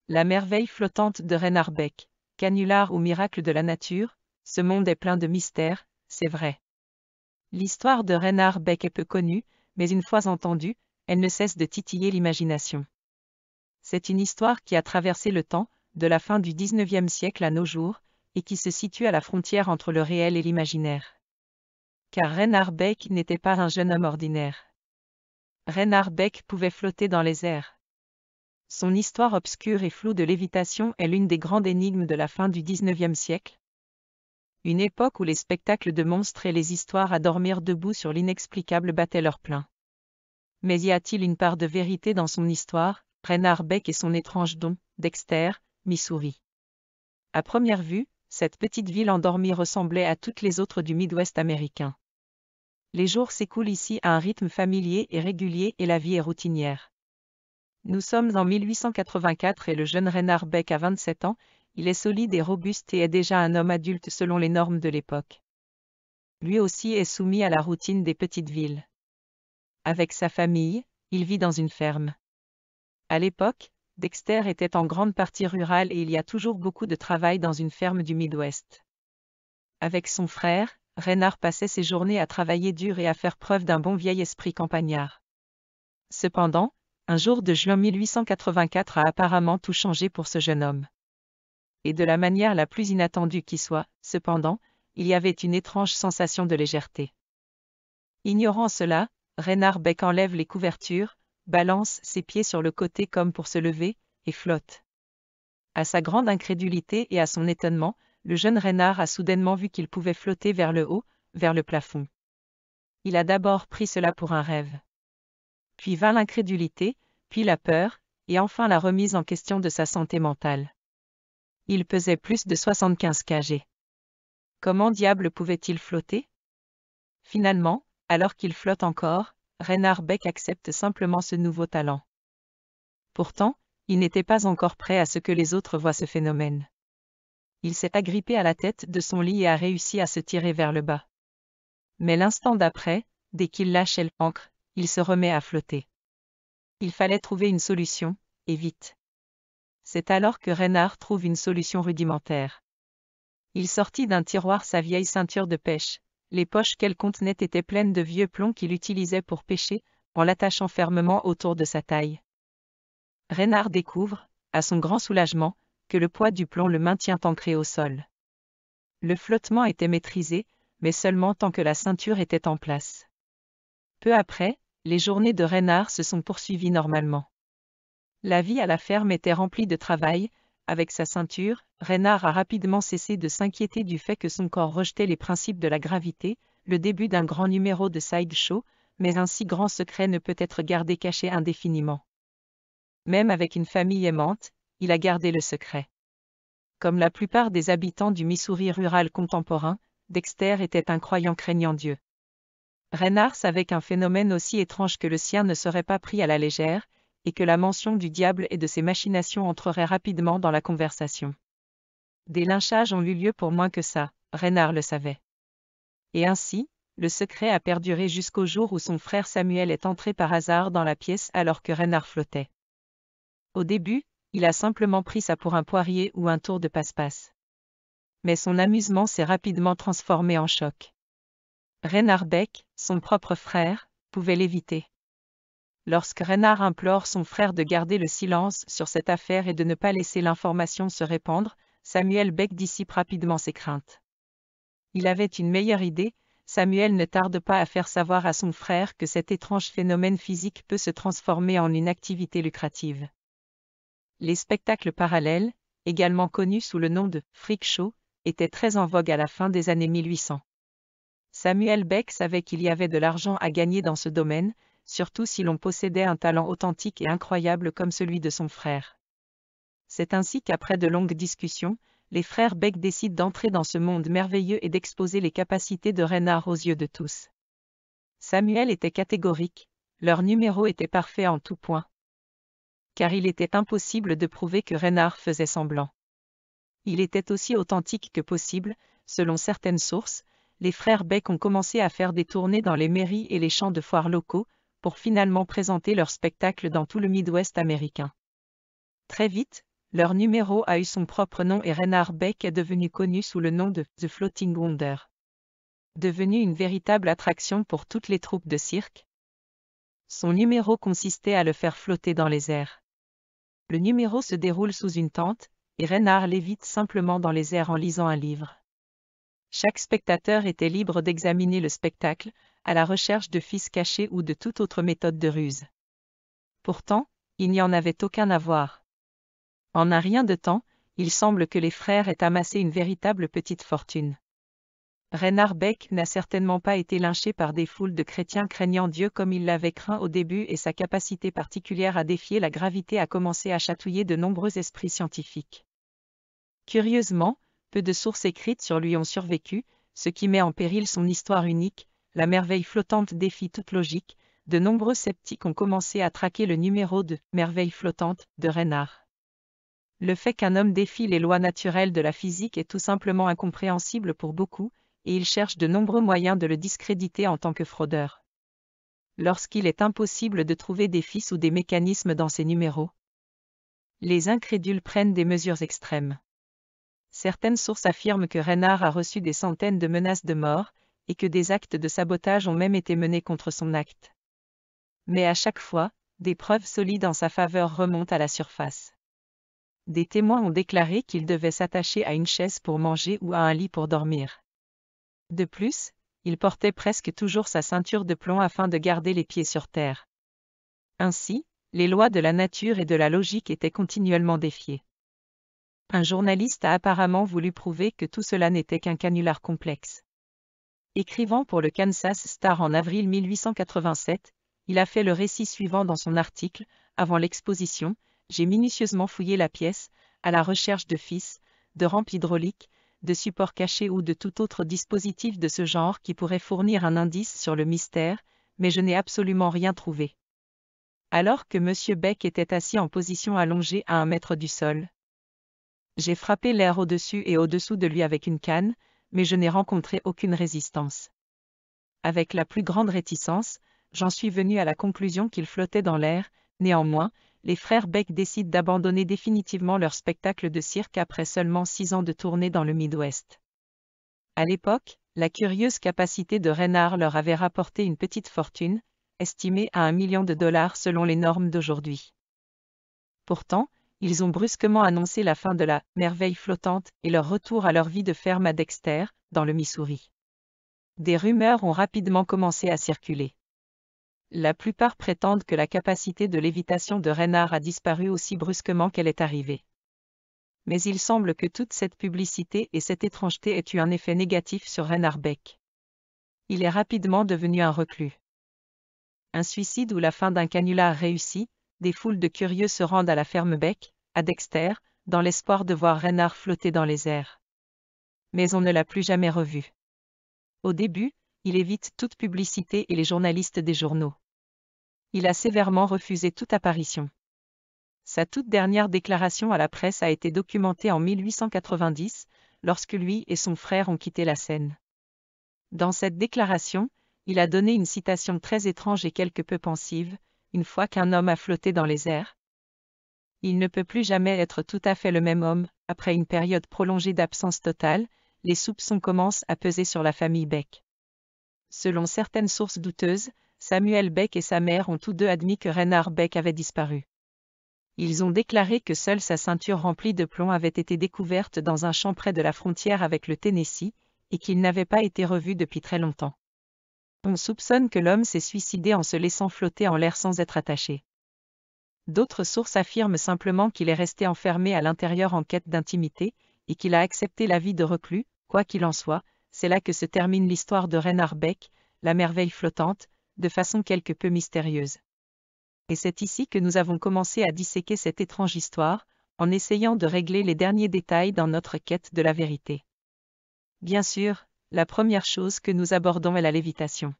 La merveille flottante de Reinhard Beck, canular ou miracle de la nature, ce monde est plein de mystères, c'est vrai. L'histoire de Reinhard Beck est peu connue, mais une fois entendue, elle ne cesse de titiller l'imagination. C'est une histoire qui a traversé le temps, de la fin du XIXe siècle à nos jours, et qui se situe à la frontière entre le réel et l'imaginaire. Car Reinhard Beck n'était pas un jeune homme ordinaire. Reinhard Beck pouvait flotter dans les airs. Son histoire obscure et floue de lévitation est l'une des grandes énigmes de la fin du XIXe siècle. Une époque où les spectacles de monstres et les histoires à dormir debout sur l'inexplicable battaient leur plein. Mais y a-t-il une part de vérité dans son histoire, Reinhard Beck et son étrange don, Dexter, Missouri? À première vue, cette petite ville endormie ressemblait à toutes les autres du Midwest américain. Les jours s'écoulent ici à un rythme familier et régulier et la vie est routinière. Nous sommes en 1884 et le jeune Reinhard Beck a 27 ans, il est solide et robuste et est déjà un homme adulte selon les normes de l'époque. Lui aussi est soumis à la routine des petites villes. Avec sa famille, il vit dans une ferme. À l'époque, Dexter était en grande partie rural et il y a toujours beaucoup de travail dans une ferme du Midwest. Avec son frère, Reinhard passait ses journées à travailler dur et à faire preuve d'un bon vieil esprit campagnard. Cependant, un jour de juin 1884 a apparemment tout changé pour ce jeune homme. Et de la manière la plus inattendue qui soit, cependant, il y avait une étrange sensation de légèreté. Ignorant cela, Reinhard Beck enlève les couvertures, balance ses pieds sur le côté comme pour se lever, et flotte. À sa grande incrédulité et à son étonnement, le jeune Reinhard a soudainement vu qu'il pouvait flotter vers le haut, vers le plafond. Il a d'abord pris cela pour un rêve. Puis vint l'incrédulité, puis la peur, et enfin la remise en question de sa santé mentale. Il pesait plus de 75 kg. Comment diable pouvait-il flotter? Finalement, alors qu'il flotte encore, Reinhard Beck accepte simplement ce nouveau talent. Pourtant, il n'était pas encore prêt à ce que les autres voient ce phénomène. Il s'est agrippé à la tête de son lit et a réussi à se tirer vers le bas. Mais l'instant d'après, dès qu'il lâche l'ancre, il se remet à flotter. Il fallait trouver une solution, et vite. C'est alors que Reinhard trouve une solution rudimentaire. Il sortit d'un tiroir sa vieille ceinture de pêche. Les poches qu'elle contenait étaient pleines de vieux plombs qu'il utilisait pour pêcher, en l'attachant fermement autour de sa taille. Reinhard découvre, à son grand soulagement, que le poids du plomb le maintient ancré au sol. Le flottement était maîtrisé, mais seulement tant que la ceinture était en place. Peu après, les journées de Reinhard se sont poursuivies normalement. La vie à la ferme était remplie de travail. Avec sa ceinture, Reinhard a rapidement cessé de s'inquiéter du fait que son corps rejetait les principes de la gravité, le début d'un grand numéro de sideshow, mais un si grand secret ne peut être gardé caché indéfiniment. Même avec une famille aimante, il a gardé le secret. Comme la plupart des habitants du Missouri rural contemporain, Dexter était un croyant craignant Dieu. Reinhard savait qu'un phénomène aussi étrange que le sien ne serait pas pris à la légère, et que la mention du diable et de ses machinations entrerait rapidement dans la conversation. Des lynchages ont eu lieu pour moins que ça, Reinhard le savait. Et ainsi, le secret a perduré jusqu'au jour où son frère Samuel est entré par hasard dans la pièce alors que Reinhard flottait. Au début, il a simplement pris ça pour un poirier ou un tour de passe-passe. Mais son amusement s'est rapidement transformé en choc. Reinhard Beck, son propre frère, pouvait l'éviter. Lorsque Reinhard implore son frère de garder le silence sur cette affaire et de ne pas laisser l'information se répandre, Samuel Beck dissipe rapidement ses craintes. Il avait une meilleure idée, Samuel ne tarde pas à faire savoir à son frère que cet étrange phénomène physique peut se transformer en une activité lucrative. Les spectacles parallèles, également connus sous le nom de « freak show », étaient très en vogue à la fin des années 1800. Samuel Beck savait qu'il y avait de l'argent à gagner dans ce domaine, surtout si l'on possédait un talent authentique et incroyable comme celui de son frère. C'est ainsi qu'après de longues discussions, les frères Beck décident d'entrer dans ce monde merveilleux et d'exposer les capacités de Reinhard aux yeux de tous. Samuel était catégorique, leur numéro était parfait en tout point. Car il était impossible de prouver que Reinhard faisait semblant. Il était aussi authentique que possible, selon certaines sources, les frères Beck ont commencé à faire des tournées dans les mairies et les champs de foire locaux, pour finalement présenter leur spectacle dans tout le Midwest américain. Très vite, Leur numéro a eu son propre nom et Reinhard Beck est devenu connu sous le nom de The Floating Wonder. Devenu une véritable attraction pour toutes les troupes de cirque, son numéro consistait à le faire flotter dans les airs. Le numéro se déroule sous une tente, et Reinhard lévite simplement dans les airs en lisant un livre. Chaque spectateur était libre d'examiner le spectacle, à la recherche de fils cachés ou de toute autre méthode de ruse. Pourtant, il n'y en avait aucun à voir. En un rien de temps, il semble que les frères aient amassé une véritable petite fortune. Reinhard Beck n'a certainement pas été lynché par des foules de chrétiens craignant Dieu comme il l'avait craint au début et sa capacité particulière à défier la gravité a commencé à chatouiller de nombreux esprits scientifiques. Curieusement, peu de sources écrites sur lui ont survécu, ce qui met en péril son histoire unique. La merveille flottante défie toute logique. De nombreux sceptiques ont commencé à traquer le numéro de « merveille flottante » de Reinhard. Le fait qu'un homme défie les lois naturelles de la physique est tout simplement incompréhensible pour beaucoup, et ils cherchent de nombreux moyens de le discréditer en tant que fraudeur. Lorsqu'il est impossible de trouver des fils ou des mécanismes dans ces numéros, les incrédules prennent des mesures extrêmes. Certaines sources affirment que Reinhard a reçu des centaines de menaces de mort, et que des actes de sabotage ont même été menés contre son acte. Mais à chaque fois, des preuves solides en sa faveur remontent à la surface. Des témoins ont déclaré qu'il devait s'attacher à une chaise pour manger ou à un lit pour dormir. De plus, il portait presque toujours sa ceinture de plomb afin de garder les pieds sur terre. Ainsi, les lois de la nature et de la logique étaient continuellement défiées. Un journaliste a apparemment voulu prouver que tout cela n'était qu'un canular complexe. Écrivant pour le Kansas Star en avril 1887, il a fait le récit suivant dans son article. Avant l'exposition, j'ai minutieusement fouillé la pièce, à la recherche de fils, de rampes hydrauliques, de supports cachés ou de tout autre dispositif de ce genre qui pourrait fournir un indice sur le mystère, mais je n'ai absolument rien trouvé. Alors que M. Beck était assis en position allongée à 1 mètre du sol, j'ai frappé l'air au-dessus et au-dessous de lui avec une canne, mais je n'ai rencontré aucune résistance. Avec la plus grande réticence, j'en suis venu à la conclusion qu'il flottait dans l'air. Néanmoins, les frères Beck décident d'abandonner définitivement leur spectacle de cirque après seulement 6 ans de tournée dans le Midwest. À l'époque, la curieuse capacité de Reinhard leur avait rapporté une petite fortune, estimée à $1 million selon les normes d'aujourd'hui. Pourtant, ils ont brusquement annoncé la fin de la « merveille flottante » et leur retour à leur vie de ferme à Dexter, dans le Missouri. Des rumeurs ont rapidement commencé à circuler. La plupart prétendent que la capacité de lévitation de Reinhard a disparu aussi brusquement qu'elle est arrivée. Mais il semble que toute cette publicité et cette étrangeté aient eu un effet négatif sur Reinhard Beck. Il est rapidement devenu un reclus. Un suicide ou la fin d'un canular réussi, des foules de curieux se rendent à la ferme Beck, à Dexter, dans l'espoir de voir Reinhard flotter dans les airs. Mais on ne l'a plus jamais revu. Au début, il évite toute publicité et les journalistes des journaux. Il a sévèrement refusé toute apparition. Sa toute dernière déclaration à la presse a été documentée en 1890, lorsque lui et son frère ont quitté la scène. Dans cette déclaration, il a donné une citation très étrange et quelque peu pensive. Une fois qu'un homme a flotté dans les airs, il ne peut plus jamais être tout à fait le même homme. Après une période prolongée d'absence totale, les soupçons commencent à peser sur la famille Beck. Selon certaines sources douteuses, Samuel Beck et sa mère ont tous deux admis que Reinhard Beck avait disparu. Ils ont déclaré que seule sa ceinture remplie de plomb avait été découverte dans un champ près de la frontière avec le Tennessee, et qu'il n'avait pas été revu depuis très longtemps. On soupçonne que l'homme s'est suicidé en se laissant flotter en l'air sans être attaché. D'autres sources affirment simplement qu'il est resté enfermé à l'intérieur en quête d'intimité, et qu'il a accepté la vie de reclus. Quoi qu'il en soit, c'est là que se termine l'histoire de Reinhard Beck, la merveille flottante, de façon quelque peu mystérieuse. Et c'est ici que nous avons commencé à disséquer cette étrange histoire, en essayant de régler les derniers détails dans notre quête de la vérité. Bien sûr, la première chose que nous abordons est la lévitation.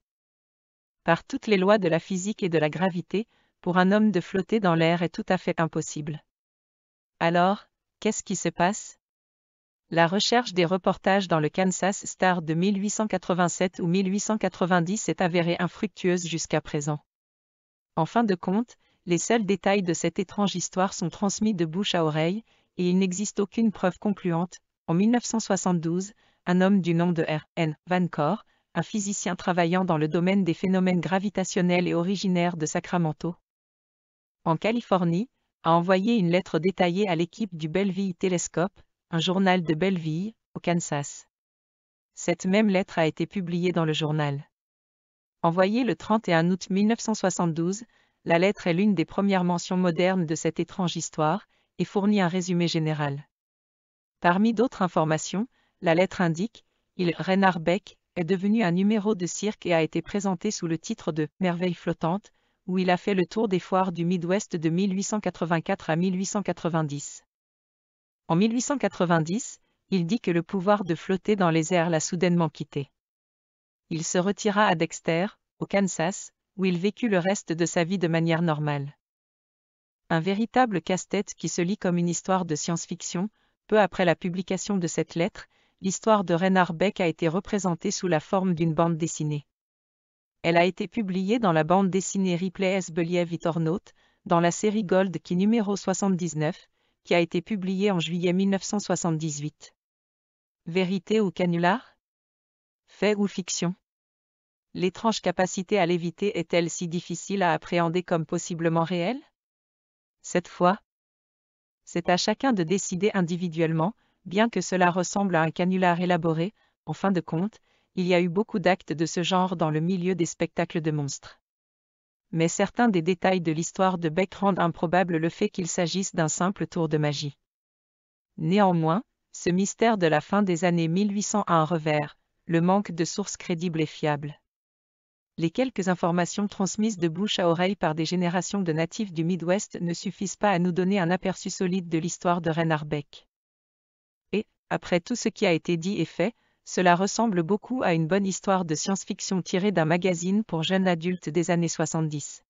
Par toutes les lois de la physique et de la gravité, pour un homme de flotter dans l'air est tout à fait impossible. Alors, qu'est-ce qui se passe? La recherche des reportages dans le Kansas Star de 1887 ou 1890 s'est avérée infructueuse jusqu'à présent. En fin de compte, les seuls détails de cette étrange histoire sont transmis de bouche à oreille, et il n'existe aucune preuve concluante. En 1972, un homme du nom de R.N. Van Cor, un physicien travaillant dans le domaine des phénomènes gravitationnels et originaire de Sacramento, en Californie, a envoyé une lettre détaillée à l'équipe du Belleville Telescope, un journal de Belleville, au Kansas. Cette même lettre a été publiée dans le journal. Envoyée le 31 août 1972, la lettre est l'une des premières mentions modernes de cette étrange histoire, et fournit un résumé général. Parmi d'autres informations, la lettre indique, Reinhard Beck est devenu un numéro de cirque et a été présenté sous le titre de « Merveille flottante », où il a fait le tour des foires du Midwest de 1884 à 1890. En 1890, il dit que le pouvoir de flotter dans les airs l'a soudainement quitté. Il se retira à Dexter, au Kansas, où il vécut le reste de sa vie de manière normale. Un véritable casse-tête qui se lit comme une histoire de science-fiction. Peu après la publication de cette lettre, l'histoire de Reinhard Beck a été représentée sous la forme d'une bande dessinée. Elle a été publiée dans la bande dessinée Ripley S. Believ It or Not, dans la série Gold Key numéro 79, qui a été publiée en juillet 1978. Vérité ou canular? Fait ou fiction? L'étrange capacité à léviter est-elle si difficile à appréhender comme possiblement réelle? Cette fois, c'est à chacun de décider individuellement, bien que cela ressemble à un canular élaboré. En fin de compte, il y a eu beaucoup d'actes de ce genre dans le milieu des spectacles de monstres. Mais certains des détails de l'histoire de Beck rendent improbable le fait qu'il s'agisse d'un simple tour de magie. Néanmoins, ce mystère de la fin des années 1800 a un revers, le manque de sources crédibles et fiables. Les quelques informations transmises de bouche à oreille par des générations de natifs du Midwest ne suffisent pas à nous donner un aperçu solide de l'histoire de Reinhard Beck. Et, après tout ce qui a été dit et fait, cela ressemble beaucoup à une bonne histoire de science-fiction tirée d'un magazine pour jeunes adultes des années 70.